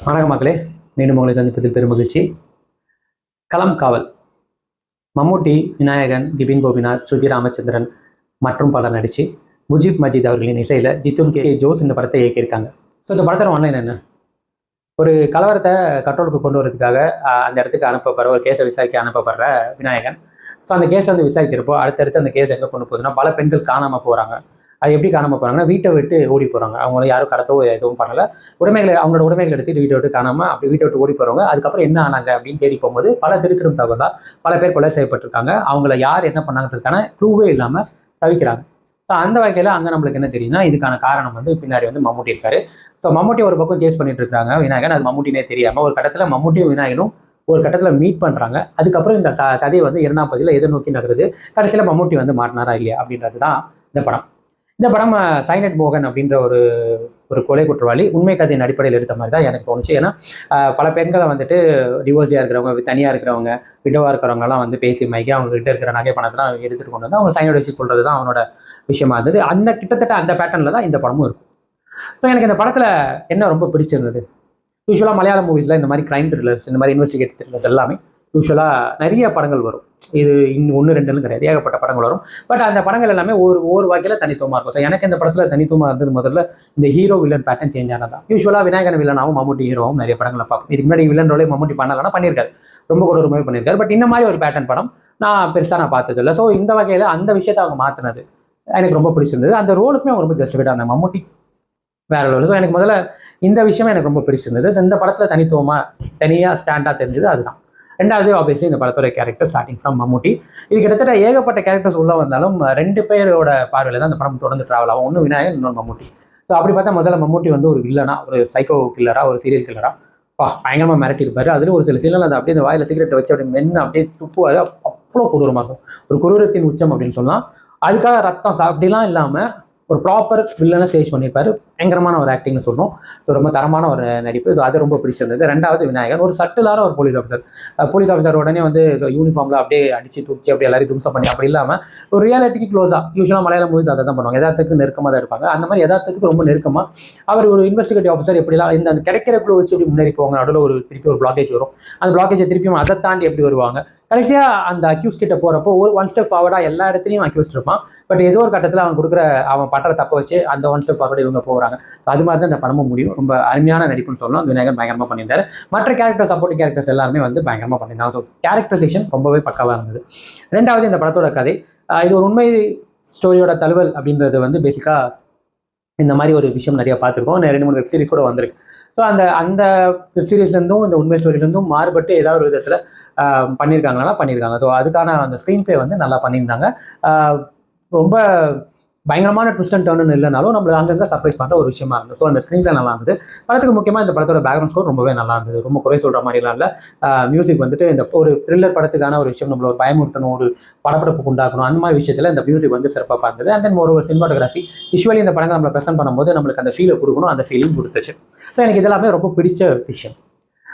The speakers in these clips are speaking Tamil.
வணக்கம் மக்களே, மீண்டும் உங்களை சந்திப்பதில் பெருமகிழ்ச்சி. களம் காவல். மம்முட்டி, விநாயகன், கிபின் கோபிநாத், ஸ்ருதி ராமச்சந்திரன் மற்றும் பலர் நடித்து முஜீப் மஜீத் அவர்களின் இசையில் ஜித்துன் கே ஜோஸ் இந்த படத்தை இயக்கியிருக்காங்க. ஸோ இந்த படத்தில் ஆன்லைன் என்ன, ஒரு கலவரத்தை கண்ட்ரோலுக்கு கொண்டு வரதுக்காக அந்த இடத்துக்கு அனுப்பப்படுற ஒரு கேஸை விசாரிக்க அனுப்பப்படுற விநாயகன். ஸோ அந்த கேஸை வந்து விசாரிக்கிறப்போ அடுத்தடுத்து அந்த கேஸ் எங்கே கொண்டு போகுதுன்னா, பல பெண்கள் காணாமல் போகிறாங்க. அது எப்படி காணாமல் போகிறாங்கன்னா, வீட்டை விட்டு ஓடி போகிறாங்க. அவங்கள யாரும் கடத்தவோ எதுவும் பண்ணலை. அவங்களோட உடைமைகளை எடுத்துகிட்டு வீட்டை விட்டு காணாமல் அப்படி வீட்டை விட்டு ஓடி போகிறவங்க அதுக்கப்புறம் என்ன ஆனாங்க அப்படின்னு தேடி போகும்போது பல திருக்கிடும் தகவலாக பல பேர் கொலை செய்யப்பட்டிருக்காங்க. அவங்கள யார் என்ன பண்ணாங்கிறதுக்கான க்ளூவே இல்லாமல் தவிக்கிறாங்க. ஸோ அந்த வகையில் அங்கே நம்மளுக்கு என்ன தெரியும்னா, இதுக்கான காரணம் வந்து பின்னாடி வந்து மம்முட்டி இருக்காரு. ஸோ மம்முட்டி ஒரு பக்கம் கேஸ் பண்ணிட்டு இருக்காங்க, விநாயகன் அது மம்முட்டினே தெரியாமல் ஒரு கட்டத்தில் மம்முட்டியும் விநாயகனும் ஒரு கட்டத்தில் மீட் பண்ணுறாங்க. அதுக்கப்புறம் இந்த கதையை வந்து 2ஆம் பகுதியில் எதை நோக்கி நகருது, கடைசியில் மம்முட்டி வந்து மாட்டினாரா இல்லையா அப்படின்றது தான் இந்த படம். இந்த படம் சைனட் மோகன் அப்படின்ற ஒரு கொலை குற்றவாளி உண்மை கதையின் அடிப்படையில் எடுத்த மாதிரி தான் எனக்கு தோணுச்சு. ஏன்னா பல பெண்களை வந்துட்டு டிவோர்ஸியாக இருக்கிறவங்க, தனியாக இருக்கிறவங்க, விடவாக இருக்கிறவங்கலாம் வந்து பேசி மைக்கி அவங்ககிட்ட இருக்கிற நகை பணத்தெல்லாம் எடுத்துகிட்டு கொண்டு வந்து அவங்க சைனட் வச்சு கொள்வது தான் அவனோட விஷயமா இருந்தது. அந்த கிட்டத்தட்ட அந்த பேட்டர்னில் தான் இந்த படமும் இருக்கும். ஸோ எனக்கு இந்த படத்தில் என்ன ரொம்ப பிடிச்சிருந்தது, யூஸ்வலாக மலையாள மூவிஸில் இந்த மாதிரி க்ரைம் த்ரில்லர்ஸ், இந்த மாதிரி இன்வெஸ்டிகேட் த்ரில்லர்ஸ் எல்லாமே யூஸ்வலாக நிறைய படங்கள் வரும். இது இன்னும் 1-2 கிடையாது, ஏகப்பட்ட படங்கள் வரும். பட் அந்த படங்கள் எல்லாமே ஒரு வகையில் தனித்துவமாக இருக்கும். ஸோ எனக்கு இந்த படத்தில் தனித்துவமாக இருந்தது முதல்ல இந்த ஹீரோ வில்லன் பேட்டர்ன் சேஞ்ச் ஆனதான். யூஸ்வலாக விநாயகன் வில்லனாகவும் மம்முட்டி ஹீரோவும் நிறைய படங்களை பார்ப்போம். இதுக்கு முன்னாடி வில்லன் ரோலே மம்முட்டி பண்ணலாம் பண்ணியிருக்காரு, ரொம்ப கூட ஒரு மாதிரி பண்ணியிருக்காரு. பட் இந்த மாதிரி ஒரு பேட்டர்ன் படம் நான் பெருசாக பார்த்ததில்லை. ஸோ இந்த வகையில் அந்த விஷயத்தை அவங்க மாற்றினது எனக்கு ரொம்ப பிடிச்சிருந்தது. அந்த ரோலுக்குமே அவங்க ரொம்ப ஜஸ்டிஃபைடாக இருந்தாங்க. மம்முட்டி வேற லெவல். ஸோ எனக்கு முதல்ல இந்த விஷயமே எனக்கு ரொம்ப பிடிச்சிருந்தது. இந்த படத்தில் தனியாக ஸ்டாண்டாக தெரிஞ்சது அதுதான். ரெண்டாவது ஆப்வியஸ்லி இந்த படத்தோட கேரக்டர் ஸ்டார்டிங் ஃப்ரம் மம்முட்டி. இது கிட்டத்தட்ட ஏகப்பட்ட கேரக்டர்ஸ் உள்ள வந்தாலும் 2 பேரோட பார்வையில் தான் இந்த படம் தொடர்ந்து ட்ராவல் ஆகும். ஒன்று விநாயகன், இன்னொன்று மம்முட்டி. ஸோ அப்படி பார்த்தா முதல்ல மம்முட்டி வந்து ஒரு வில்லனா, ஒரு சைக்கோ கில்லரா, ஒரு சீரியல் கில்லரா பயங்கரமாக மிரட்டி இருப்பாரு. அதில் ஒரு சில சீரியல் அது அப்படியே இந்த வாயில் சிகரெட்டை வச்சு அப்படி மென்று அப்படியே துப்புவாரு. அவ்வளோ கொடூரமாக இருக்கும். ஒரு கொடூரத்தின் உச்சம் அப்படின்னு சொல்லலாம். அதுக்காக ரத்தம் அப்படிலாம் இல்லாமல் ஒரு ப்ராப்பர் வில்லனை ஸ்டேஜ் பண்ணியிருப்பாரு. பயங்கரமான ஒரு ஆக்டிங்னு சொல்லணும். ஸோ ரொம்ப தரமான ஒரு நடிப்பு. ஸோ அது ரொம்ப பிடிச்சிருந்தது. ரெண்டாவது விநாயகன் ஒரு சட்டிலான ஒரு போலீஸ் ஆஃபீஸர் உடனே வந்து யூனிஃபார்மில் அப்படியே அடிச்சு தூக்கி அப்படியே எல்லாரையும் தும்சம் பண்ணி அப்படி இல்லாமல் ஒரு ரியாலிட்டிக்கு க்ளோஸாக, யூஸ்வலாக மலையாளம் மூவிஸ் அதை தான் பண்ணுவாங்க, யதார்த்தத்துக்கு நெருக்கமாக தான் இருப்பாங்க. அந்த மாதிரி யதார்த்தத்துக்கு ரொம்ப நெருக்கமாக அவர் ஒரு இன்வெஸ்டிகேட்டிவ் ஆஃபீஸர் எப்படிலாம் இந்த கிடைக்கிற க்ளூ வச்சு எப்படி முன்னேறி போவாங்க. நடுவில் ஒரு திருப்பி ஒரு பிளாக்கேஜ் வரும், அந்த பிளாக்கேஜை திருப்பியும் அதை தாண்டி எப்படி வருவாங்க. கடைசியாக அந்த அக்யூஸ் கிட்ட போகிறப்போ ஒரு 1 ஸ்டெப் ஃபார்வர்டாக எல்லா இடத்துலையும் அக்யூஸ்ட் இருப்பான். பட் ஏதோ ஒரு கட்டத்தில் அவன் படுற தப்பை வச்சு அந்த 1 ஸ்டெப் ஃபார்வர்டு இவங்க போகிறாங்க. அது மாதிரி தான் இந்த படமும் முடியும். ரொம்ப அருமையான நடிப்புன்னு சொல்லணும். அந்த விநாயகன் பயங்கரமாக பண்ணியிருந்தாரு. மற்ற கேரக்டர், சப்போர்ட்டிங் கேரக்டர்ஸ் எல்லாருமே வந்து பயங்கரமாக பண்ணியிருந்தாங்க. ஸோ கேரக்டரைசேஷன் ரொம்பவே பக்காவாக இருந்தது. ரெண்டாவது இந்த படத்தோட கதை, இது ஒரு உண்மை ஸ்டோரியோட தழுவல் அப்படின்றது வந்து பேசிக்காக இந்த மாதிரி ஒரு விஷயம் நிறைய பார்த்துருக்கோம். 2-3 வெப் சீரிஸ் கூட வந்திருக்கு. ஸோ அந்த வெப் சீரிஸ்லேருந்தும் இந்த உண்மை ஸ்டோரியிலேருந்தும் மாறுபட்டு ஏதாவது ஒரு விதத்தில் பண்ணியிருக்காங்க. ஸோ அதுக்கான அந்த ஸ்க்ரீன் பிளே வந்து நல்லா பண்ணியிருந்தாங்க. ரொம்ப பயங்கரமான ட்விஸ்ட் அண்ட் டர்ன்னு இல்லைனாலும் நம்மளை அங்கங்கே சர்ப்ரைஸ் பண்ணுற ஒரு விஷயமா இருந்தது. ஸோ அந்த ஸ்க்ரீன் பிளே நல்லா இருந்தது. படத்துக்கு முக்கியமாக இந்த படத்தோட பேக்ரவுண்ட் ஸ்கோர் ரொம்பவே நல்லா இருந்தது. ரொம்ப குறை சொல்கிற மாதிரிலாம் இல்லை. மியூசிக் வந்துட்டு இந்த ஒரு த்ரில்லர் படத்துக்கான ஒரு விஷயம், நம்மள ஒரு பயமுறுத்தணும், ஒரு படப்படப்புக்கு உண்டாக்கணும், அந்த மாதிரி விஷயத்தில் இந்த மியூசிக் வந்து சிறப்பாக இருந்தது. அண்ட் தென் ஒரு சினிமாட்டோகிராஃபி விஷுவலி இந்த படங்கள் நம்மளை ப்ரெசென்ட் பண்ணும்போது நம்மளுக்கு அந்த ஃபீலை கொடுக்கணும், அந்த ஃபீலிங் கொடுத்துச்சு. ஸோ எனக்கு இதெல்லாமே ரொம்ப பிடிச்ச விஷயம்.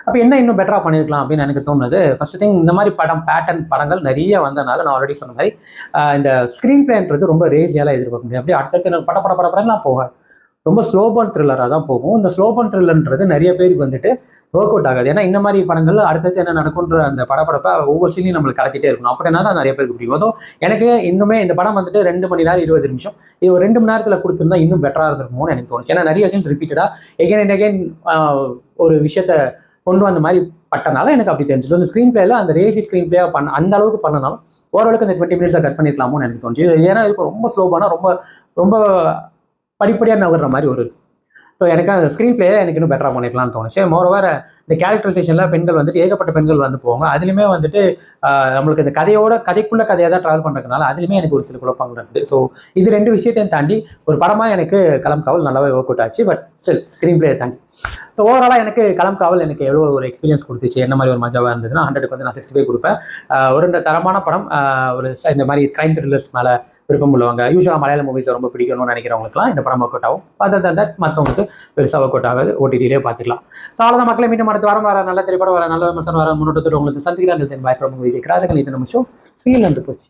அப்போ என்ன இன்னும் பெட்டராக பண்ணியிருக்கலாம் அப்படின்னு எனக்கு தோணுது. ஃபர்ஸ்ட் திங், இந்த மாதிரி பேட்டர்ன் படங்கள் நிறைய வந்தனால நான் ஆல்ரெடி சொன்ன மாதிரி இந்த ஸ்க்ரீன் பிளேன்றது ரொம்ப ரேசியாலாம் எதிர்பார்க்க முடியும். அப்படியே அடுத்தடுத்து படப்படலாம் போகாது. ரொம்ப ஸ்லோபன் த்ரில்லராக தான் போகும். இந்த ஸ்லோபன் த்ரில்லர்ன்றது நிறைய பேருக்கு வந்துட்டு ஒர்க் அவுட் ஆகாது. ஏன்னா இந்த மாதிரி படங்கள் அடுத்தடுத்து என்ன நடக்குன்ற அந்த படப்படப்பை ஒவ்வொரு சீனையும் நம்மளுக்கு கடத்திட்டே இருக்கணும். அப்படின்னா தான் நிறைய பேருக்கு பிடிக்கும். ஸோ எனக்கு இன்னுமே இந்த படம் வந்துட்டு 2 மணி நேரம் 20 நிமிஷம், இது ஒரு 2 மணி நேரத்தில் கொடுத்துருந்தா இன்னும் பெட்டராக இருந்திருக்குமோன்னு எனக்கு தோணுச்சு. ஏன்னா நிறைய சீன்ஸ் ரிப்பீட்டடாக எகைன் ஒரு விஷயத்தை கொண்டு வந்த மாதிரி பட்டனால எனக்கு அப்படி தெரிஞ்சது. அந்த ஸ்க்ரீன் பிளேல அந்த ரேசி ஸ்க்ரீன் பிளே அந்த அளவுக்கு பண்ணனாலும் ஓரளவுக்கு இந்த 20 மினிட்ஸை கட் பண்ணிக்கலாமோன்னு எனக்கு தோணுச்சு. ஏன்னா இதுக்கு ரொம்ப ஸ்லோவான ரொம்ப படிப்படியாக நகர்ற மாதிரி ஒரு. ஸோ எனக்கு அந்த ஸ்க்ரீன் பிளே எனக்கு இன்னும் பெட்டராக பண்ணிக்கலாம்னு தோணுச்சு. மோரோவர் இந்த கேரக்டரைசேஷனில் பெண்கள் வந்துட்டு ஏகப்பட்ட பெண்கள் வந்து போவாங்க. அதுலேயுமே வந்துட்டு நம்மளுக்கு இந்த கதைக்குள்ள கதையாக தான் ட்ராவல் பண்ணுறதுனால அதுலேயுமே எனக்கு ஒரு சில குழப்பங்கள் இருக்குது. ஸோ இது 2 விஷயத்தையும் தாண்டி ஒரு படமாக எனக்கு களம் காவல் நல்லாவே ஒர்க் அவுட் ஆச்சு. பட் ஸ்டில் ஸ்க்ரீன் பிளே தாண்டி ஸோ ஓவராலாக எனக்கு களம் காவல் எனக்கு எவ்வளோ ஒரு எக்ஸ்பீரியன்ஸ் கொடுத்துச்சு, என்ன மாதிரி ஒரு மஜாவாக இருந்ததுன்னா 100க்கு வந்து நான் 65 கொடுப்பேன். ஒரு இந்த தரமான படம், ஒரு இந்த மாதிரி க்ரைம் த்ரில்லர்ஸ் மேலே விருப்பம் உள்ளவங்க, யூஸ்வலாக மலையாள மூவிஸை ரொம்ப பிடிக்கணும்னு நினைக்கிறவங்களுக்குலாம் இந்த படம் ஒர்க் அவுட் ஆகும். தட் மற்றவங்களுக்கு பெருசாக ஒர்க் அவுட் ஆகாது, ஓடிடியிலே பார்த்துக்கலாம். ஸோ அவ்வளோதான் மக்களை, மீண்டும் அடுத்த வாரம் வர நல்ல திரைப்படம், வர நல்ல விமர்சனம், வர முன்னோட்டத்தோடு உங்களுக்கு சந்திக்கிறாங்க. பாய் ஃப்ரம் விஜய் கிராஜகன். இது நம்ம ஷோ ஃபீல் வந்து போச்சு.